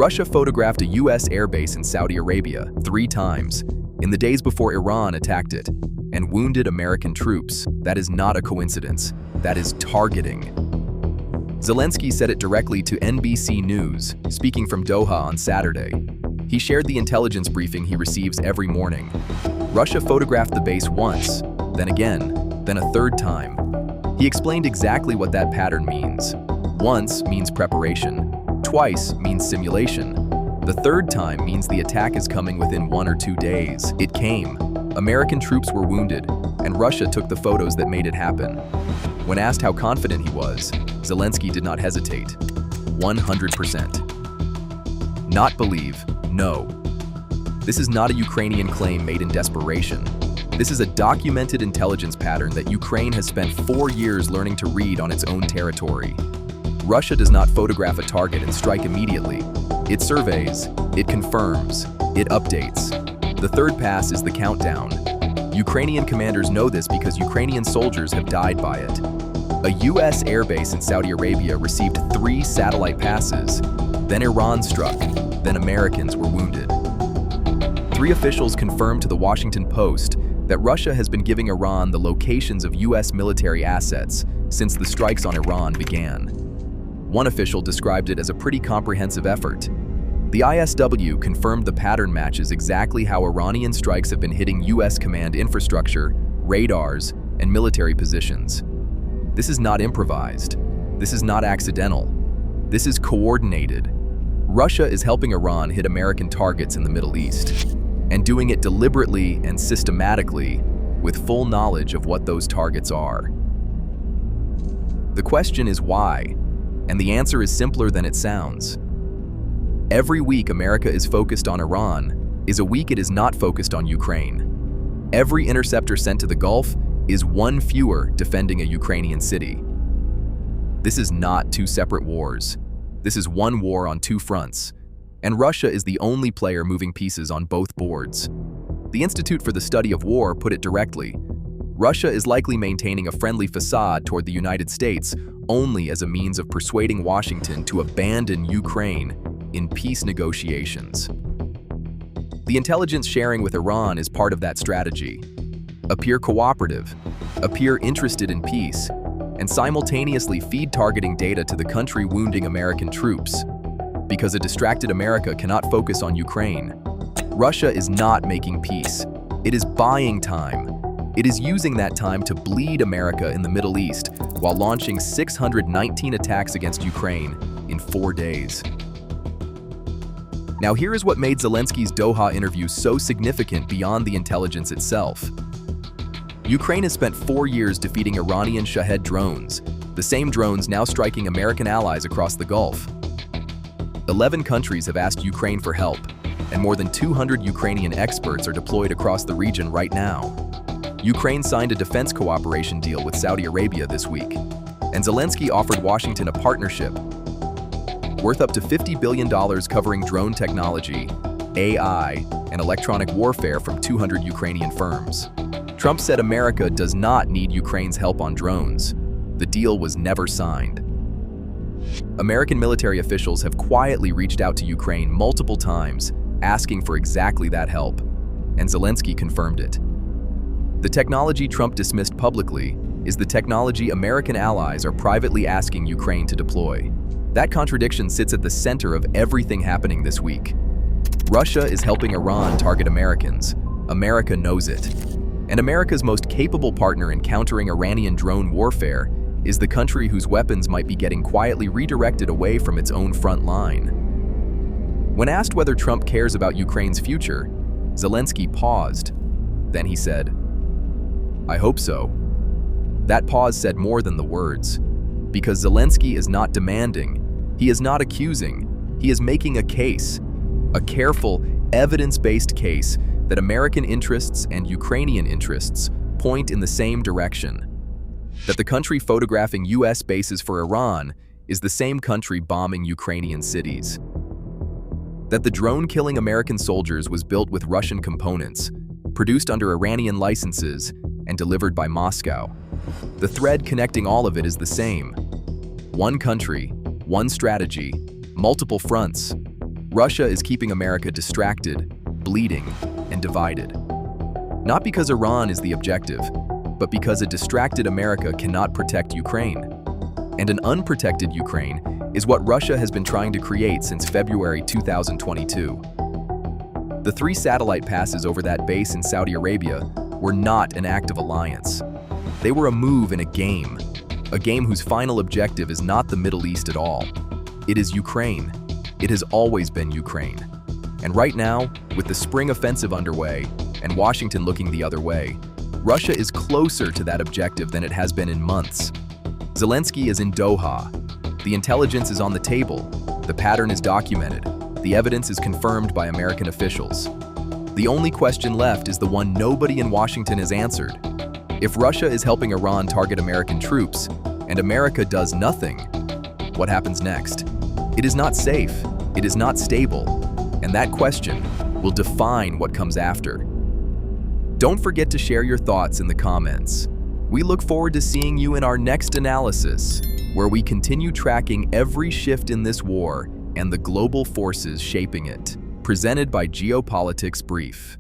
Russia photographed a US airbase in Saudi Arabia 3 times in the days before Iran attacked it and wounded American troops. That is not a coincidence. That is targeting. Zelenskyy said it directly to NBC News, speaking from Doha on Saturday. He shared the intelligence briefing he receives every morning. Russia photographed the base once, then again, then a third time. He explained exactly what that pattern means. Once means preparation. Twice means simulation. The third time means the attack is coming within 1 or 2 days. It came. American troops were wounded, and Russia took the photos that made it happen. When asked how confident he was, Zelenskyy did not hesitate. 100%. Not believe, no. This is not a Ukrainian claim made in desperation. This is a documented intelligence pattern that Ukraine has spent 4 years learning to read on its own territory. Russia does not photograph a target and strike immediately. It surveys, it confirms, it updates. The third pass is the countdown. Ukrainian commanders know this because Ukrainian soldiers have died by it. A US airbase in Saudi Arabia received 3 satellite passes. Then Iran struck. Then Americans were wounded. 3 officials confirmed to the Washington Post that Russia has been giving Iran the locations of US military assets since the strikes on Iran began. One official described it as a pretty comprehensive effort. The ISW confirmed the pattern matches exactly how Iranian strikes have been hitting US command infrastructure, radars, and military positions. This is not improvised. This is not accidental. This is coordinated. Russia is helping Iran hit American targets in the Middle East, and doing it deliberately and systematically with full knowledge of what those targets are. The question is why, and the answer is simpler than it sounds. Every week America is focused on Iran is a week it is not focused on Ukraine. Every interceptor sent to the Gulf is 1 fewer defending a Ukrainian city. This is not 2 separate wars. This is 1 war on 2 fronts, and Russia is the only player moving pieces on both boards. The Institute for the Study of War put it directly. Russia is likely maintaining a friendly facade toward the United States only as a means of persuading Washington to abandon Ukraine in peace negotiations. The intelligence sharing with Iran is part of that strategy. Appear cooperative, appear interested in peace, and simultaneously feed targeting data to the country wounding American troops. Because a distracted America cannot focus on Ukraine. Russia is not making peace. It is buying time. It is using that time to bleed America in the Middle East while launching 619 attacks against Ukraine in 4 days. Now here is what made Zelenskyy's Doha interview so significant beyond the intelligence itself. Ukraine has spent 4 years defeating Iranian Shahed drones, the same drones now striking American allies across the Gulf. 11 countries have asked Ukraine for help, and more than 200 Ukrainian experts are deployed across the region right now. Ukraine signed a defense cooperation deal with Saudi Arabia this week, and Zelenskyy offered Washington a partnership worth up to $50 billion covering drone technology, AI, and electronic warfare from 200 Ukrainian firms. Trump said America does not need Ukraine's help on drones. The deal was never signed. American military officials have quietly reached out to Ukraine multiple times, asking for exactly that help, and Zelenskyy confirmed it. The technology Trump dismissed publicly is the technology American allies are privately asking Ukraine to deploy. That contradiction sits at the center of everything happening this week. Russia is helping Iran target Americans. America knows it. And America's most capable partner in countering Iranian drone warfare is the country whose weapons might be getting quietly redirected away from its own front line. When asked whether Trump cares about Ukraine's future, Zelenskyy paused. Then he said, "I hope so." That pause said more than the words, because Zelenskyy is not demanding, he is not accusing, he is making a case, a careful, evidence-based case that American interests and Ukrainian interests point in the same direction. That the country photographing US bases for Iran is the same country bombing Ukrainian cities. That the drone killing American soldiers was built with Russian components, produced under Iranian licenses, and delivered by Moscow. The thread connecting all of it is the same. One country, one strategy, multiple fronts. Russia is keeping America distracted, bleeding, and divided. Not because Iran is the objective, but because a distracted America cannot protect Ukraine. And an unprotected Ukraine is what Russia has been trying to create since February 2022. The 3 satellite passes over that base in Saudi Arabia were not an act of alliance. They were a move in a game whose final objective is not the Middle East at all. It is Ukraine. It has always been Ukraine. And right now, with the spring offensive underway and Washington looking the other way, Russia is closer to that objective than it has been in months. Zelenskyy is in Doha. The intelligence is on the table. The pattern is documented. The evidence is confirmed by American officials. The only question left is the one nobody in Washington has answered. If Russia is helping Iran target American troops, and America does nothing, what happens next? It is not safe. It is not stable. And that question will define what comes after. Don't forget to share your thoughts in the comments. We look forward to seeing you in our next analysis, where we continue tracking every shift in this war and the global forces shaping it. Presented by Geopolitics Brief.